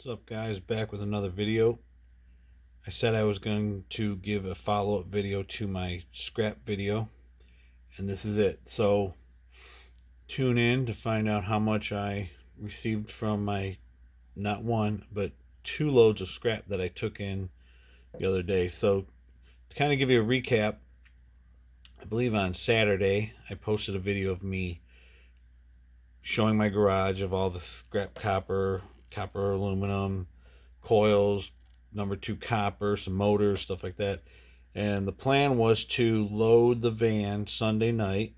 What's up, guys? Back with another video. I said I was going to give a follow-up video to my scrap video, and this is it. So tune in to find out how much I received from my not one but two loads of scrap that I took in the other day. So to kind of give you a recap, I believe on Saturday I posted a video of me showing my garage of all the scrap copper, aluminum, coils, number two copper, some motors, stuff like that. And the plan was to load the van Sunday night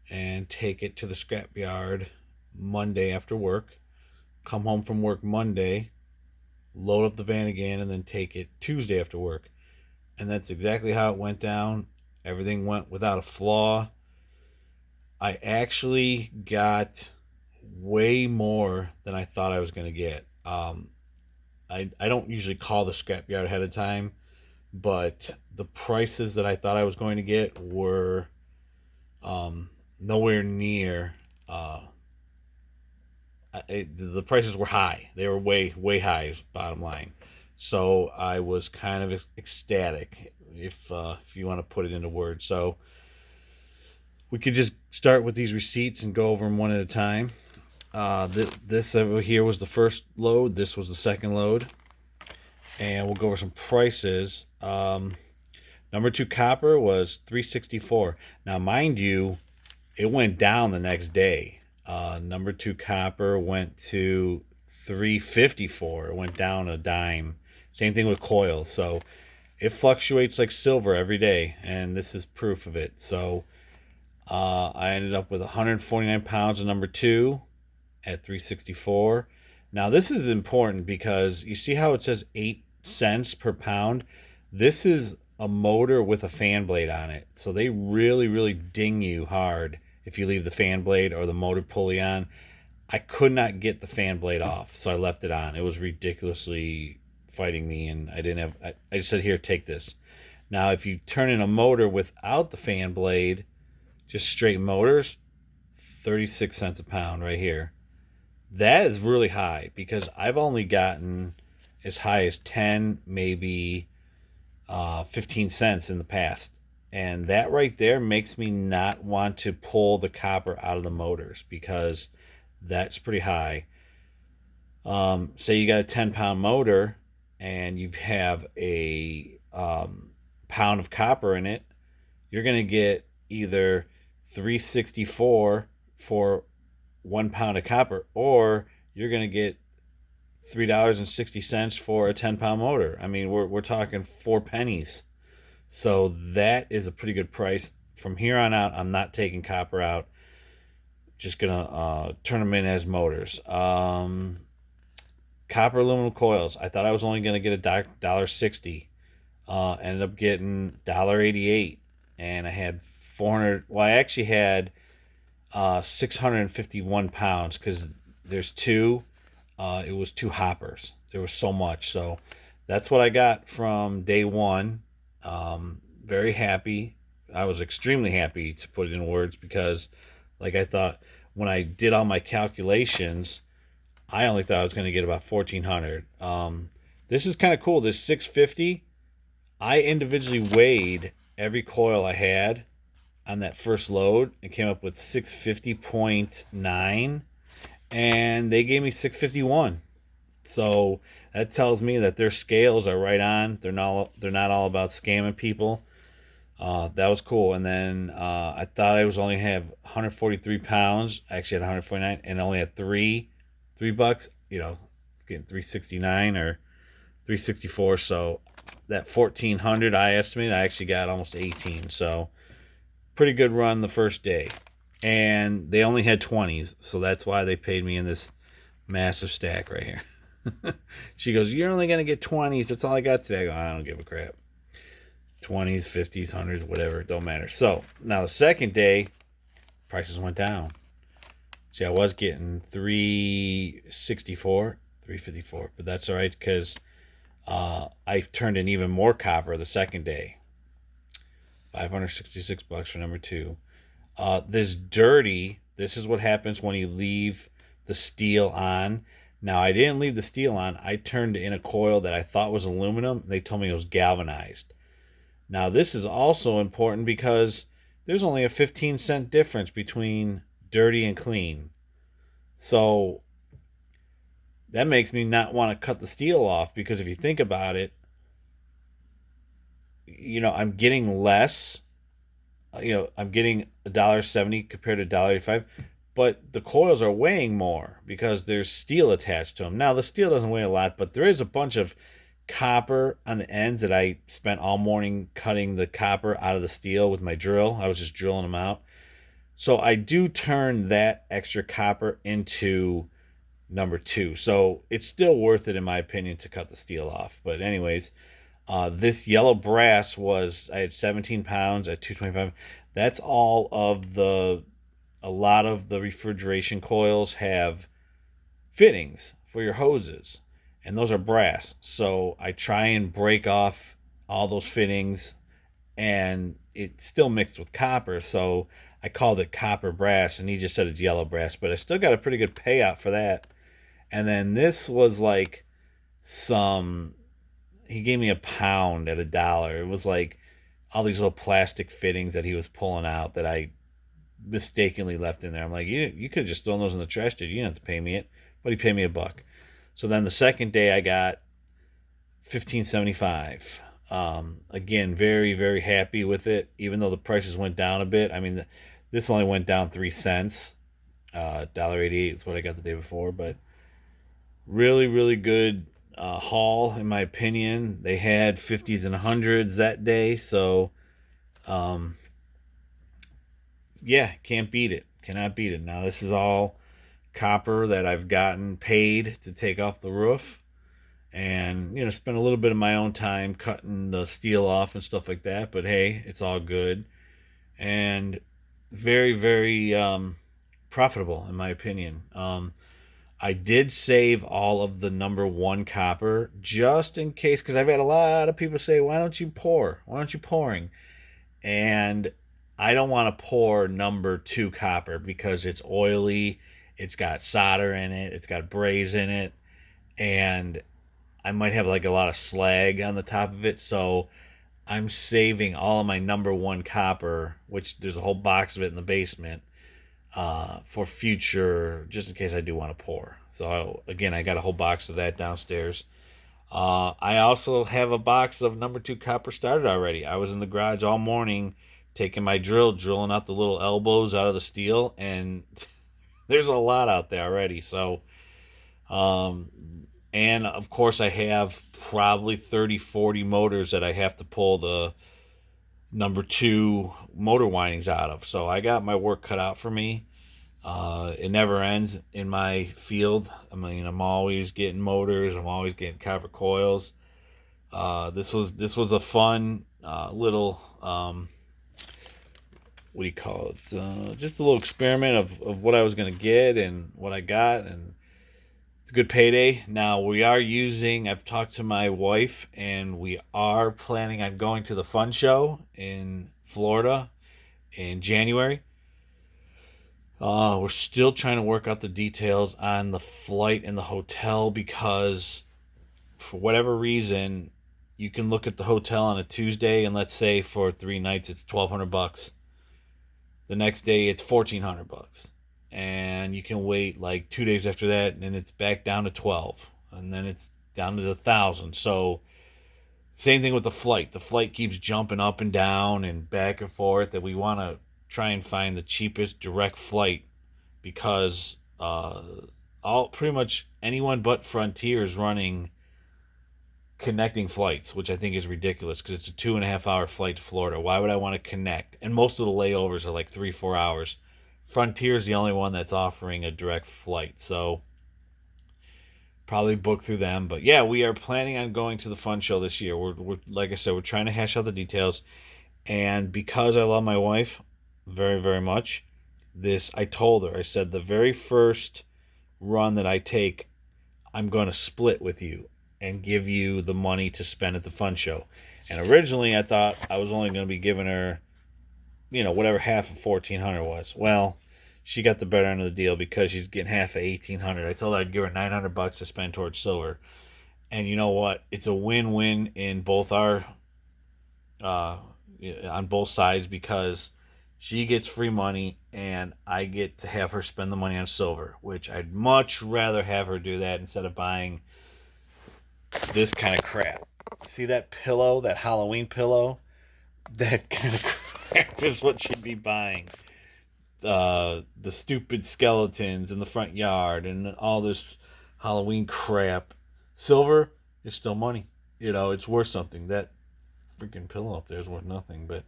and take it to the scrap yard Monday after work, come home from work Monday, load up the van again, and then take it Tuesday after work. And that's exactly how it went down. Everything went without a flaw. I actually got way more than I thought I was going to get. I don't usually call the scrapyard ahead of time, but the prices that I thought I was going to get were nowhere near. The prices were high. They were way high. Bottom line. So I was kind of ecstatic, if you want to put it into words. So we could just start with these receipts and go over them one at a time. This over here was the first load. This was the second load. And we'll go over some prices. Number two copper was $364. Now, mind you, it went down the next day. Number two copper went to $354. It went down a dime. Same thing with coils. So it fluctuates like silver every day, and this is proof of it. So I ended up with 149 pounds of number two at $364. Now this is important because you see how it says 8 cents per pound? This is a motor with a fan blade on it. So they really ding you hard if you leave the fan blade or the motor pulley on. I could not get the fan blade off, so I left it on. It was ridiculously fighting me, and I didn't have. I just said, here, take this. Now if you turn in a motor without the fan blade, just straight motors, 36 cents a pound right here. That is really high because I've only gotten as high as 10, maybe 15 cents in the past. And that right there makes me not want to pull the copper out of the motors because that's pretty high. Say you got a 10-pound motor and you have a pound of copper in it, you're going to get either 364 for 1 pound of copper, or you're going to get $3.60 for a 10-pound motor. I mean, we're talking 4 pennies. So that is a pretty good price. From here on out, I'm not taking copper out. Just gonna turn them in as motors. Copper aluminum coils. I thought I was only gonna get $1.60. Ended up getting $1.88, and I had 400. Well, I actually had 651 pounds because there's two. It was two hoppers. There was so much. So that's what I got from day one. Very happy. I was extremely happy, to put it in words, because like I thought when I did all my calculations, I only thought I was going to get about 1,400. This is kind of cool. This 650, I individually weighed every coil I had on that first load and came up with 650.9, and they gave me 651. So that tells me that their scales are right on. They're not all about scamming people. That was cool. And then I thought I was only have 143 pounds. I actually had 149 and only had $3. Getting 369 or 364. So that 1,400 I estimated, I actually got almost 18. So pretty good run the first day. And they only had 20s, so that's why they paid me in this massive stack right here. She goes, you're only going to get 20s. That's all I got today. I go, I don't give a crap. 20s, 50s, 100s, whatever. It don't matter. So now the second day, prices went down. See, I was getting 364, 354, but that's all right because I turned in even more copper the second day. $566 for number two. This is what happens when you leave the steel on. Now, I didn't leave the steel on. I turned in a coil that I thought was aluminum. They told me it was galvanized. Now, this is also important because there's only a 15-cent difference between dirty and clean. So that makes me not want to cut the steel off, because if you think about it, I'm getting less. I'm getting $1.70 compared to $1.85, but the coils are weighing more because there's steel attached to them. Now, the steel doesn't weigh a lot, but there is a bunch of copper on the ends that I spent all morning cutting the copper out of the steel with my drill. I was just drilling them out. So I do turn that extra copper into number two. So it's still worth it, in my opinion, to cut the steel off. But anyways, this yellow brass I had 17 pounds at 225. That's all of a lot of the refrigeration coils have fittings for your hoses, and those are brass. So I try and break off all those fittings, and it's still mixed with copper. So I called it copper brass, and he just said it's yellow brass, but I still got a pretty good payout for that. And then this was like he gave me a pound at $1. It was like all these little plastic fittings that he was pulling out that I mistakenly left in there. I'm like, you could have just thrown those in the trash, dude. You didn't have to pay me it. But he paid me $1. So then the second day I got 15.75. Again, very, very happy with it, even though the prices went down a bit. I mean, this only went down 3 cents. $1.88 is what I got the day before, but really, really good haul, in my opinion. They had 50s and 100s that day, so yeah, can't beat it. Cannot beat it. Now, this is all copper that I've gotten paid to take off the roof, and spend a little bit of my own time cutting the steel off and stuff like that. But hey, it's all good, and very, very profitable, in my opinion. I did save all of the number one copper just in case, because I've had a lot of people say, why don't you pour? Why aren't you pouring? And I don't want to pour number two copper because it's oily, it's got solder in it, it's got braze in it, and I might have like a lot of slag on the top of it. So I'm saving all of my number one copper, which there's a whole box of it in the basement, for future, just in case I do want to pour. So again, I got a whole box of that downstairs. I also have a box of number two copper started already. I was in the garage all morning taking my drill, drilling out the little elbows out of the steel, and there's a lot out there already. So, and of course I have probably 30-40 motors that I have to pull the number two motor windings out of. So I got my work cut out for me. It never ends in my field. I mean, I'm always getting motors. I'm always getting copper coils. This was a fun little what do you call it? Just a little experiment of what I was gonna get and what I got, and it's a good payday. Now I've talked to my wife, and we are planning on going to the fun show in Florida in January. We're still trying to work out the details on the flight and the hotel, because for whatever reason, you can look at the hotel on a Tuesday, and let's say for 3 nights it's $1,200. The next day it's $1,400, and you can wait like 2 days after that, and it's back down to 12, and then it's down to 1,000. So same thing with the flight. The flight keeps jumping up and down and back and forth. That we want to try and find the cheapest direct flight, because pretty much anyone but Frontier is running connecting flights, which I think is ridiculous, because it's a 2.5 hour flight to Florida. Why would I want to connect? And most of the layovers are like 3-4 hours. Frontier is the only one that's offering a direct flight, so probably book through them. But yeah, we are planning on going to the fun show this year. We're like I said, we're trying to hash out the details, and because I love my wife very, very much, I told her, I said, the very first run that I take, I'm going to split with you and give you the money to spend at the fun show. And originally I thought I was only going to be giving her, whatever half of 1,400 was. Well, she got the better end of the deal because she's getting half of 1,800. I told her I'd give her $900 to spend towards silver, and you know what? It's a win-win in both our uh, on both sides because she gets free money and I get to have her spend the money on silver, which I'd much rather have her do that instead of buying this kind of crap. See that pillow, that Halloween pillow? That kind of crap is what she'd be buying. The stupid skeletons in the front yard and all this Halloween crap. Silver is still money. It's worth something. That freaking pillow up there is worth nothing. But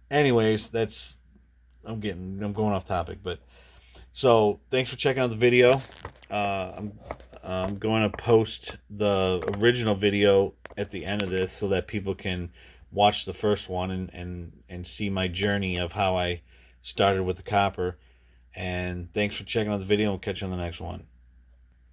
anyways, I'm going off topic. But so thanks for checking out the video. I'm going to post the original video at the end of this so that people can watch the first one and see my journey of how I started with the copper. And thanks for checking out the video. We'll catch you on the next one.